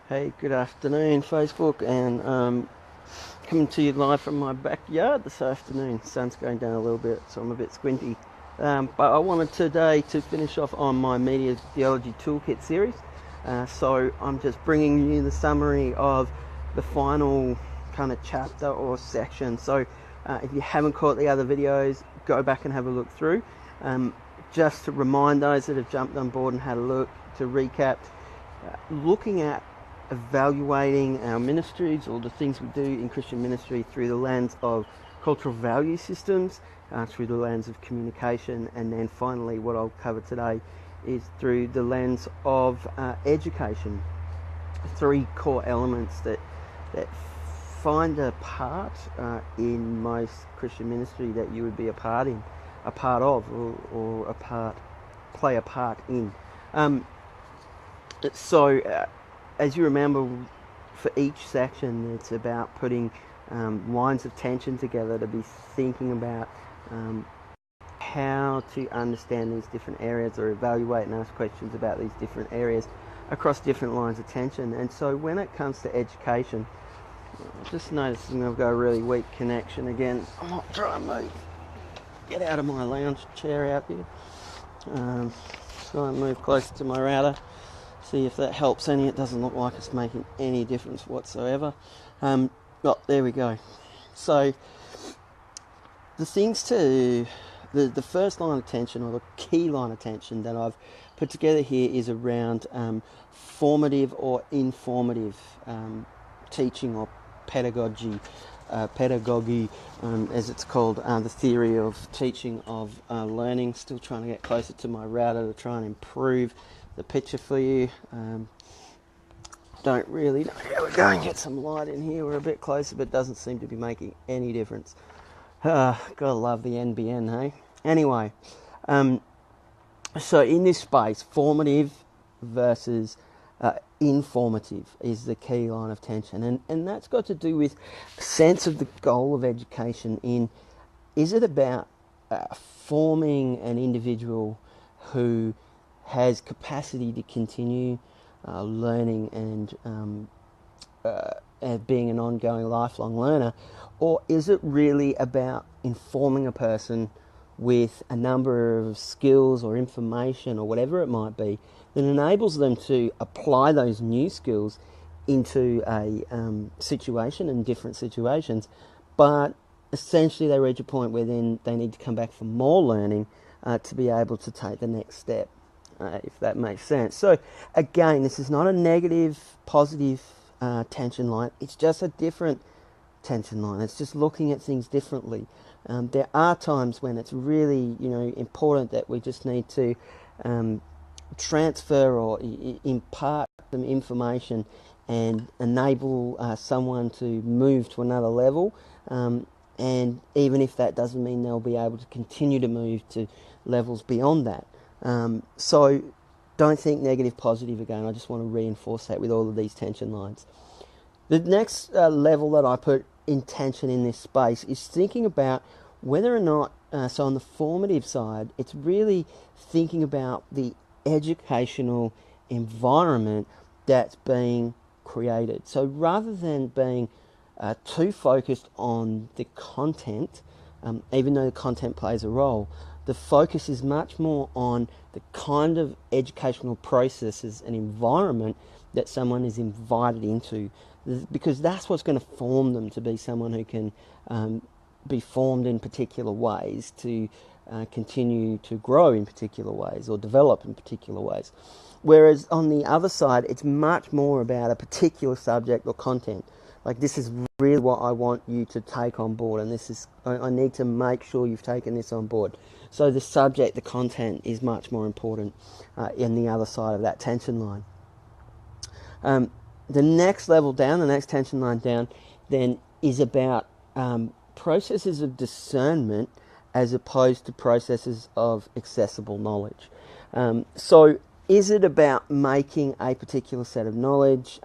Hey, good afternoon, Facebook, and coming to you live from my backyard this afternoon. Sun's going down a little bit, so I'm a bit squinty. But I wanted today to finish off on my Media Theology Toolkit series. So I'm just bringing you the summary of the final kind of chapter or section. So if you haven't caught the other videos, go back and have a look through. Just to remind those that have jumped on board and had a look, to recap, looking at evaluating our ministries or the things we do in Christian ministry through the lens of cultural value systems, through the lens of communication, and then finally what I'll cover today is through the lens of education. Three core elements that find a part in most Christian ministry that you would be a part of, or play a part in. As you remember, for each section, it's about putting lines of tension together to be thinking about how to understand these different areas, or evaluate and ask questions about these different areas across different lines of tension. And so when it comes to education, I'm just noticing I've got a really weak connection again. I'm not trying to get out of my lounge chair out here. Try and move closer to my router. See if that helps any. It doesn't look like it's making any difference whatsoever. There we go. So the first line of tension, or the key line of tension that I've put together here, is around formative or informative teaching, or pedagogy, as it's called, the theory of teaching of learning. Still trying to get closer to my router to try and improve the picture for you. Don't really know how we're going to get some light in here. We're a bit closer, but it doesn't seem to be making any difference. Gotta love the NBN, hey? Anyway, so in this space, formative versus informative is the key line of tension, and that's got to do with a sense of the goal of education. Is it about forming an individual who has capacity to continue learning and being an ongoing lifelong learner, or is it really about informing a person with a number of skills or information or whatever it might be that enables them to apply those new skills into a situation, in different situations, but essentially they reach a point where then they need to come back for more learning to be able to take the next step, if that makes sense. So again, this is not a negative, positive tension line. It's just a different tension line. It's just looking at things differently. There are times when it's really, important that we just need to transfer or impart some information and enable someone to move to another level. And even if that doesn't mean they'll be able to continue to move to levels beyond that. So don't think negative, positive again. I just want to reinforce that with all of these tension lines. The next level that I put in tension in this space is thinking about whether or not, so on the formative side, it's really thinking about the educational environment that's being created. So rather than being too focused on the content, even though the content plays a role, the focus is much more on the kind of educational processes and environment that someone is invited into, because that's what's going to form them to be someone who can be formed in particular ways, to continue to grow in particular ways, or develop in particular ways. Whereas on the other side, it's much more about a particular subject or content. Like, this is really what I want you to take on board, and I need to make sure you've taken this on board. So the subject, the content, is much more important in the other side of that tension line. The next level down, the next tension line down, then is about processes of discernment as opposed to processes of accessible knowledge. So is it about making a particular set of knowledge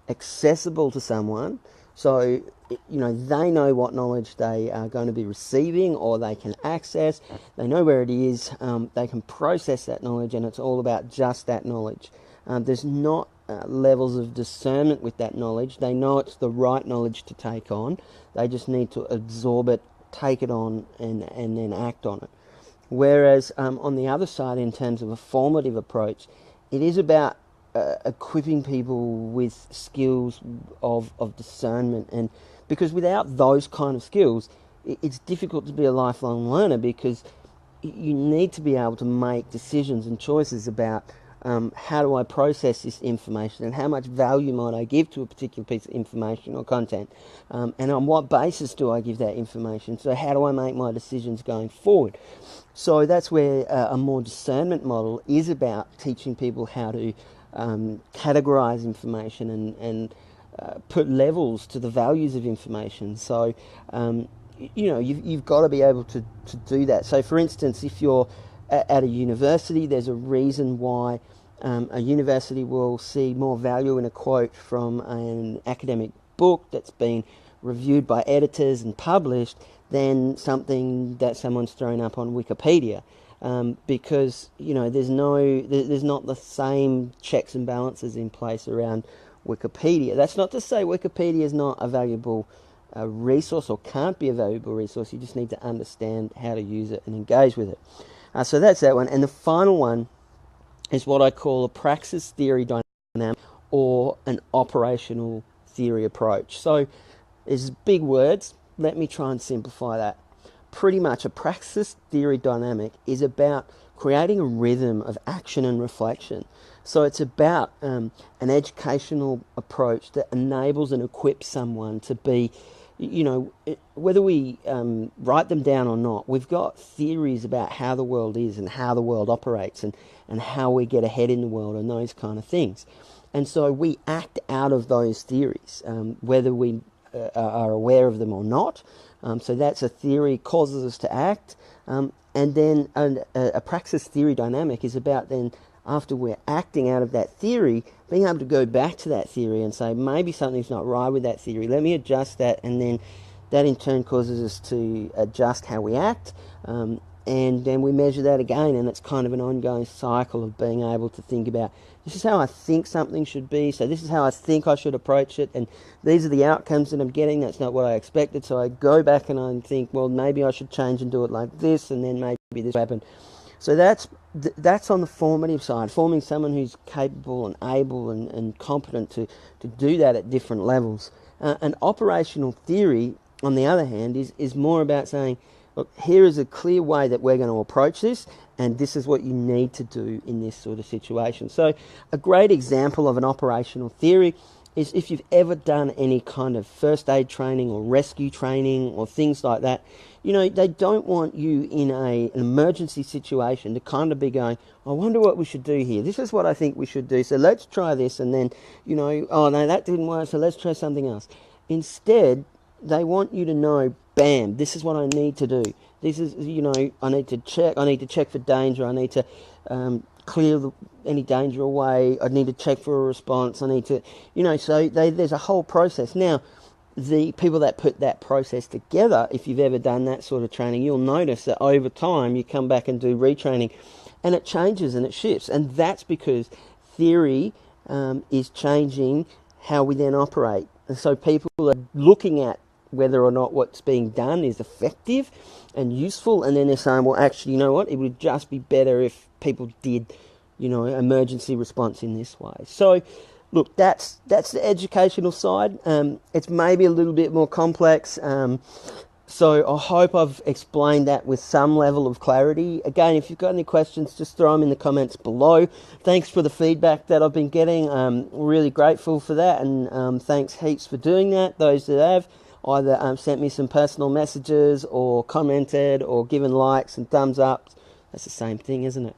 accessible to someone, so they know what knowledge they are going to be receiving, or they can access, they know where it is, they can process that knowledge, and it's all about just that knowledge. There's not levels of discernment with that knowledge. They know it's the right knowledge to take on. They just need to absorb it, take it on, and then act on it. Whereas on the other side, in terms of a formative approach, it is about equipping people with skills of discernment. And because without those kind of skills, it's difficult to be a lifelong learner, because you need to be able to make decisions and choices about how do I process this information, and how much value might I give to a particular piece of information or content, and on what basis do I give that information. So how do I make my decisions going forward? So that's where a more discernment model is about teaching people how to categorize information and put levels to the values of information. So you've got to be able to do that. So for instance, if you're at a university, there's a reason why a university will see more value in a quote from an academic book that's been reviewed by editors and published than something that someone's thrown up on Wikipedia, because there's not the same checks and balances in place around Wikipedia. That's not to say Wikipedia is not a valuable resource or can't be a valuable resource. You just need to understand how to use it and engage with it. So that's that one. And the final one is what I call a praxis theory dynamic, or an operational theory approach. So there's big words. Let me try and simplify that. Pretty much a praxis theory dynamic is about creating a rhythm of action and reflection. So it's about an educational approach that enables and equips someone to be, whether we write them down or not, we've got theories about how the world is and how the world operates and how we get ahead in the world and those kind of things. And so we act out of those theories, whether we are aware of them or not. So that's a theory, causes us to act. And then a praxis theory dynamic is about then, after we're acting out of that theory, being able to go back to that theory and say, maybe something's not right with that theory, let me adjust that, and then that in turn causes us to adjust how we act, and then we measure that again, and it's kind of an ongoing cycle of being able to think about, this is how I think something should be, so this is how I think I should approach it, and these are the outcomes that I'm getting, that's not what I expected, so I go back and I think, well, maybe I should change and do it like this, and then maybe this will happen. So that's on the formative side, forming someone who's capable and able and competent to do that at different levels. An operational theory, on the other hand, is more about saying, look, here is a clear way that we're going to approach this, and this is what you need to do in this sort of situation. So a great example of an operational theory is if you've ever done any kind of first aid training or rescue training or things like that, they don't want you in an emergency situation to kind of be going, I wonder what we should do here. This is what I think we should do. So let's try this. And then, oh no, that didn't work. So let's try something else. Instead, they want you to know, bam, this is what I need to do. This is, I need to check for danger. I need to clear any danger away. I need to check for a response. I need to, so there's a whole process. Now, the people that put that process together, if you've ever done that sort of training, you'll notice that over time you come back and do retraining and it changes and it shifts. And that's because theory is changing how we then operate. And so people are looking at whether or not what's being done is effective and useful, and then they're saying, well, actually, you know what, it would just be better if people did, emergency response in this way. So, look, that's the educational side. It's maybe a little bit more complex, so I hope I've explained that with some level of clarity. Again, if you've got any questions, just throw them in the comments below. Thanks for the feedback that I've been getting. I'm really grateful for that, and thanks heaps for doing that, those that have either sent me some personal messages or commented or given likes and thumbs up. That's the same thing, isn't it?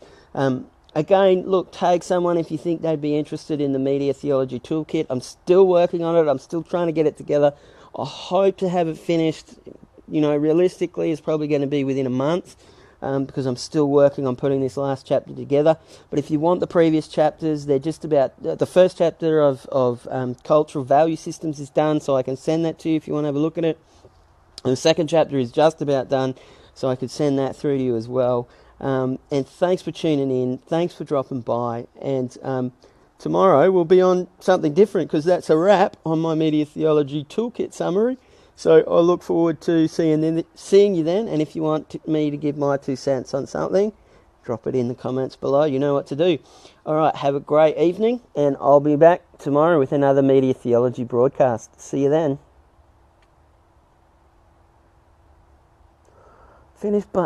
Again, look, tag someone if you think they'd be interested in the Media Theology Toolkit. I'm still working on it. I'm still trying to get it together. I hope to have it finished, realistically it's probably going to be within a month, because I'm still working on putting this last chapter together. But if you want the previous chapters, they're just about, the first chapter of cultural value systems is done, so I can send that to you if you want to have a look at it. And the second chapter is just about done, so I could send that through to you as well. And thanks for tuning in, thanks for dropping by, and tomorrow we'll be on something different, because that's a wrap on my Media Theology Toolkit summary. So I look forward to seeing you then, and if you want me to give my 2 cents on something, drop it in the comments below. You know what to do. All right, have a great evening, and I'll be back tomorrow with another Media Theology broadcast. See you then. Finish button.